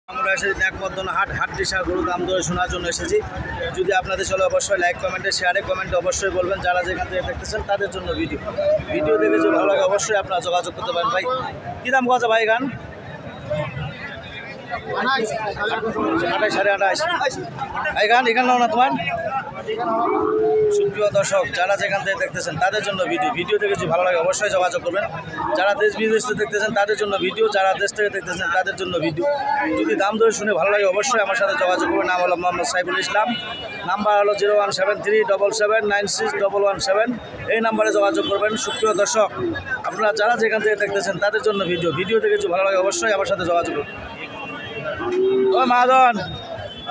আমরা এসেছি একমতন হাটডিসার গরু দাম দরে শোনার জন্য এসেছি। যদি আপনাদের চলে অবশ্যই লাইক কমেন্টে শেয়ারে কমেন্টে অবশ্যই বলবেন। যারা যেখান থেকে দেখতেছেন তাদের জন্য ভিডিও দেখে যদি ভালো লাগে অবশ্যই আপনারা যোগাযোগ করতে পারেন। ভাই কী দাম কথা ভাই গান 28 সাড়ে 28 এখান এখানে নাও না তোমার। সুপ্রিয় দর্শক যারা যেখান থেকে দেখতেছেন তাদের জন্য ভিডিও দেখে যদি ভালো লাগে অবশ্যই যোগাযোগ করবেন। যারা দেশ বিদেশ থেকে দেখতেছেন তাদের জন্য ভিডিও, যারা দেশ থেকে দেখতেছেন তাদের জন্য ভিডিও। যদি দাম দরে শুনে ভালো লাগে অবশ্যই আমার সাথে যোগাযোগ করবেন। নাম হলো মোহাম্মদ সাইফুল ইসলাম, নাম্বার হলো 01737796117। এই নাম্বারে যোগাযোগ করবেন। সুপ্রিয় দর্শক আপনারা যারা যেখান থেকে দেখতেছেন তাদের জন্য ভিডিও দেখে যদি ভালো লাগে অবশ্যই আমার সাথে যোগাযোগ করবেন। ও মহাজন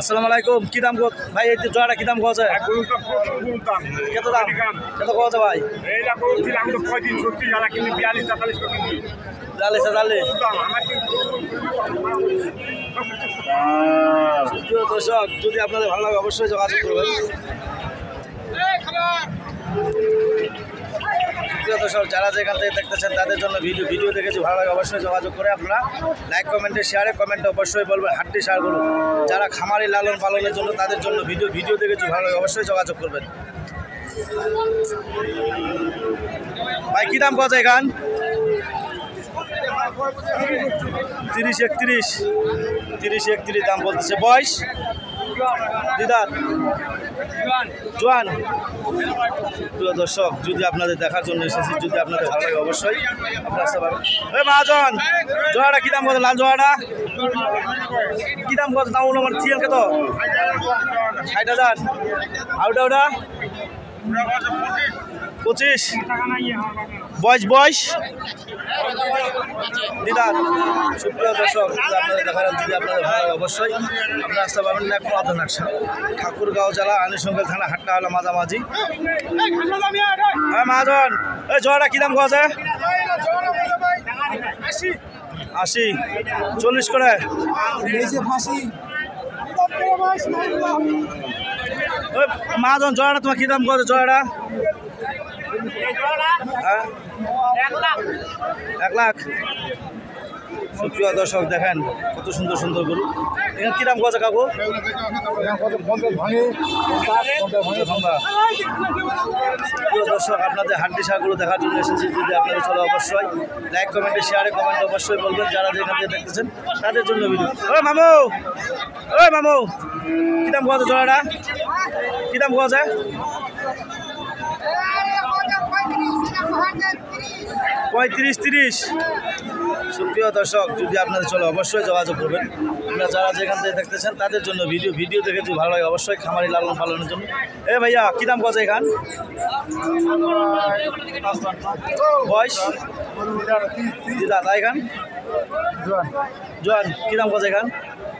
আসসালামু আলাইকুম। কি দাম ভাই? এই জোড়াটা কি দাম কোয়া যায়? কত দাম কত কোয়া যায় ভাই? 42 দর্শক যদি আপনাদের ভালো লাগে অবশ্যই যোগাযোগ করবেন। দর্শক যারা যেখান থেকে দেখতেছেন তাদের জন্য ভিডিও দেখেছি ভালো লাগে অবশ্যই যোগাযোগ করে আপনারা লাইক কমেন্টে শেয়ারে কমেন্টে অবশ্যই বলবেন। হাটডিসার গরু যারা খামারি লালন পালনের জন্য তাদের জন্য ভিডিও দেখেছি ভালো লাগে অবশ্যই যোগাযোগ করবেন। ভাই কী দাম পাওয়া যায় গান? 30-31 দাম বলতেছে। বয়স দিদার জোয়ান। প্রিয় দর্শক যদি আপনাদের দেখার জন্য এসেছি, যদি আপনাদের ভালো লাগে অবশ্যই আপনারা আসতে পারেন। ওই মহাজন জোয়াটা কী দাম কত? লাল জোয়াটা কী দাম কত? দাম হলো আমার চিকেন কত? 60,000। আউটা 25। বয়স দিদার। সুপ্রিয় দর্শক আপনাদের দেখার যদি আপনাদের ভালো লাগে অবশ্যই আপনারা আসতে পারবেন। ঠাকুরগাঁও জেলা আনিশঙ্গল থানা হাটটা হলো মাঝামাঝি। হ্যাঁ মহাজন এই জোড়াটা কী দাম কোয়া যায়? 80 40 করে। মহাজন জোড়াটা তোমার কী দাম কোয়া যায়? জোড়াটা 1 লাখ। সুপ্রিয় দর্শক দেখেন কত সুন্দর গরু। এখানে কী দাম কোয়া কাকু? প্রিয় দর্শক আপনাদের হাটডিসার গরু দেখার জন্য এসেছি। যদি আপনাদের চলে অবশ্যই লাইক কমেন্টে শেয়ারে কমেন্টে অবশ্যই বলবেন। যারা যেখান থেকে দেখতেছেন তাদের জন্য ভিডিও। ওই মামু কী দাম কোয়া যায়? জোড়াটা কী দাম কোয়া যায়? 35-30। সুপ্রিয় দর্শক যদি আপনাদের চলে অবশ্যই যোগাযোগ করবেন। আপনারা যারা যেখান থেকে দেখতেছেন তাদের জন্য ভিডিও দেখে যদি ভালো লাগে অবশ্যই খামারি লালন পালনের জন্য। ভাইয়া কী দাম কোয়া যায় এখান? বয়স দিদা এখান জোয়ান কী দাম কোয়া যায় এখান?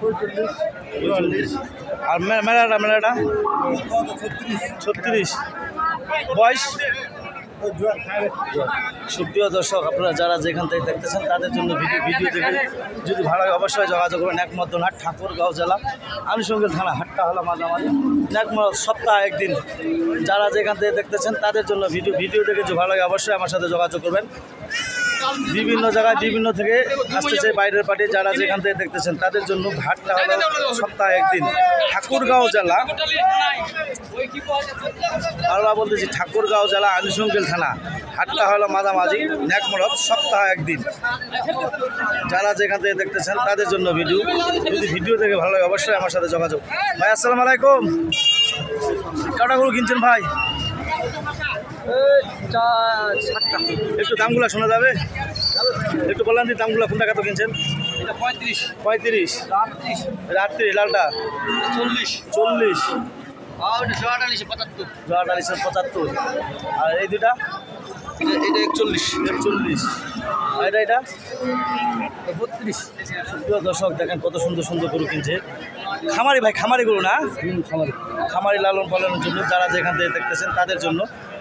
45। আর মেলাটা 36। বয়স। সুপ্রিয় দর্শক আপনারা যারা যেখান থেকে দেখতেছেন তাদের জন্য ভিডিও দেখে যদি ভালো লাগে অবশ্যই যোগাযোগ করবেন। একমতন হাট ঠাকুরগাঁও জেলা আনিশঙ্গল থানা হাটটা হলো মাঝামাঝি। একমত সপ্তাহে একদিন। যারা যেখান থেকে দেখতেছেন তাদের জন্য ভিডিও দেখে যদি ভালো লাগে অবশ্যই আমার সাথে যোগাযোগ করবেন। বিভিন্ন জায়গায় বিভিন্ন থেকে আসতেছে বাইরের পার্টি। যারা যেখান থেকে দেখতেছেন তাদের জন্য হাটটা হলো সপ্তাহে একদিন। ঠাকুরগাঁও জেলা বলতেছি ঠাকুরগাঁও জেলা আনিশঙ্গল থানা হাটটা হলো মাঝামাঝি ন্যাকমরক সপ্তাহে একদিন। যারা যেখান থেকে দেখতেছেন তাদের জন্য ভিডিও দেখে ভালো লাগে অবশ্যই আমার সাথে যোগাযোগ। ভাই আসসালামু আলাইকুম। কটা গরু কিনছেন ভাই? একটু দামগুলো শোনা যাবে? একটু বললাম যে দামগুলো কোনটা কত কিনছেন? 35 38 লালটা 40 75। আর এই দুটা এটা 41 আর এটা 32। সুপ্রিয় দর্শক দেখেন কত সুন্দর গরু কিনছে। খামারি ভাই, খামারি গরু না? খামারি লালন পালনের জন্য যারা যেখান থেকে দেখতেছেন তাদের জন্য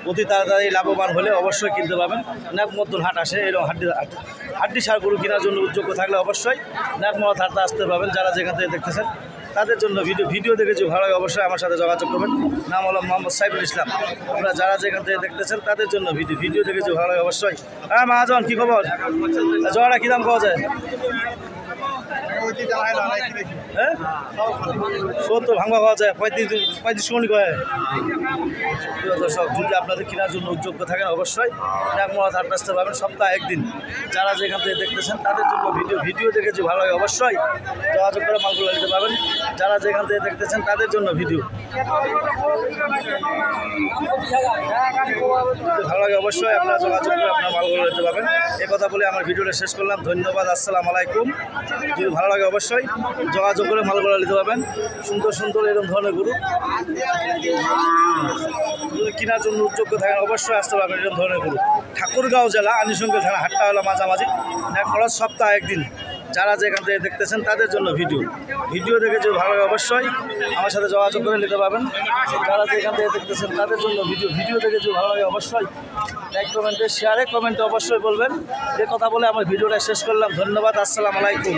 অতি তাড়াতাড়ি লাভবান হলে অবশ্যই কিনতে পাবেন। ন্যাকমতন হাট আসে এরকম হাটডিসার গরু কেনার জন্য উদ্যোগ থাকলে অবশ্যই ন্যাকমত হাটটা আসতে পাবেন। যারা যেখান থেকে দেখতেছেন তাদের জন্য ভিডিও দেখে যদি ভালো লাগে অবশ্যই আমার সাথে যোগাযোগ করবেন। নাম হলো মোহাম্মদ সাইফুল ইসলাম। আপনারা যারা যেখান থেকে দেখতেছেন তাদের জন্য ভিডিও দেখে যদি ভালো লাগে অবশ্যই। হ্যাঁ মহাজন কী খবর? জোড়াটা কী দাম পাওয়া যায়? হ্যাঁ 70 ভাঙবা পাওয়া যায় 35 কোটি কয়। প্রিয় দর্শক, যদি আপনাদের কেনার জন্য উদ্যোগ থাকেন অবশ্যই নাগমোড়া হাট আসতে পারবেন সপ্তাহে একদিন। যারা যেখান থেকে দেখতেছেন তাদের জন্য ভিডিও দেখে যে ভালো লাগে অবশ্যই যোগাযোগ করে মালগুলো নিতে পারবেন। যারা যেখান থেকে দেখতেছেন তাদের জন্য ভিডিও ভালো লাগে অবশ্যই আপনারা যোগাযোগ করে আপনার মালগুলো নিতে পারবেন। এই কথা বলে আমার ভিডিওটা শেষ করলাম। ধন্যবাদ, আসসালামু আলাইকুম। যদি ভালো লাগে অবশ্যই যোগাযোগ করে মালগুলো নিতে পারবেন। সুন্দর সুন্দর এরকম ধরনের গরু যদি কেনার জন্য উদ্যোগ থাকেন অবশ্যই আসতে পারবেন। এরকম ধরনের গরু ঠাকুরগাঁও জেলা আনিসঙ্গেল থানা, হাটটা হলো মাঝামাঝি, খরচ সপ্তাহে একদিন। যারা যেখান থেকে দেখতেছেন তাদের জন্য ভিডিও দেখে যে ভালো লাগে অবশ্যই আমার সাথে যোগাযোগ করে নিতে পারবেন। যারা যেখান থেকে দেখতেছেন তাদের জন্য ভিডিও দেখে যে ভালো লাগে অবশ্যই লাইক কমেন্টে শেয়ারে কমেন্টে অবশ্যই বলবেন। এ কথা বলে আমার ভিডিওটা শেষ করলাম। ধন্যবাদ, আসসালামু আলাইকুম।